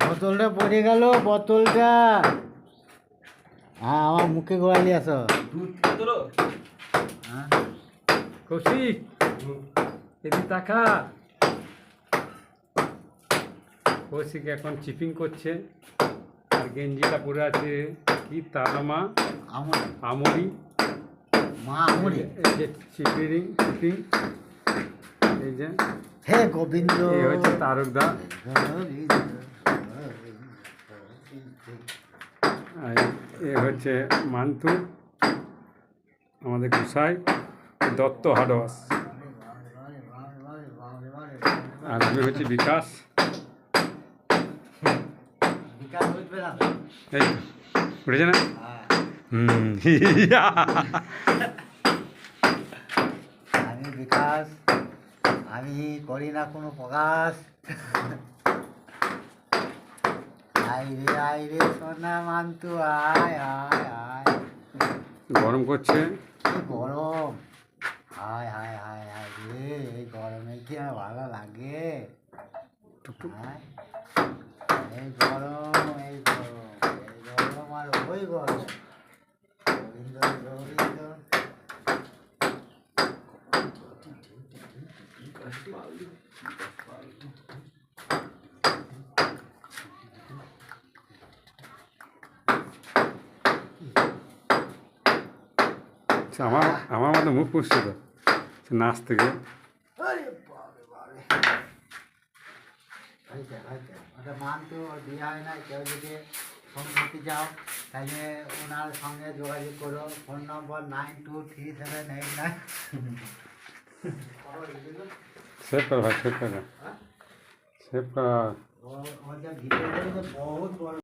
বোতলটা পড়ে গেল, বোতলটা। হ্যাঁ, আমার মুখে গোড়ালি আসো। হ্যাঁ, কৌশিক এদিকে তাকা। কৌশিক এখন চিপিং করছে, আর গেঞ্জিটা পরে আছে কি তারামা আমরি মা আমরি। এই যে চিপিং, এই যে হে গোবিন্দ, এই হচ্ছে তারকদা, আর এ হচ্ছে মান্তু, আমাদের গোসাই দত্ত হাডওয়াস, আর আমি হচ্ছে বিকাশ। বিকাশ উঠবে না? এই উঠেছে না? আমি বিকাশ, আমি করি না কোনো প্রকাশ। আয় রে সোনা মান্তু, আয় আয় আয়। গরম করছে, কি গরম! হায় হায় হায় হায় রে, এই গরমে কি আমার ভালো লাগে? হায়, এই গরম, এই গরম, এই গরম আর ওই গরম। গোবিন্দ গোবিন্দ। আমার আমার মতো মুখ পুষছে তো নাচ থেকে। আরে বাবা বাবা, ওটা মান্তু বিয়ে হয় না। কেউ যদি ফোন করতে যাও তাহলে ওনার সঙ্গে যোগাযোগ করো। ফোন নম্বর 923789। সেভ কর ভাই, সেভ কর, সেভ কর। ওদের ভিডিও বহুত বড়।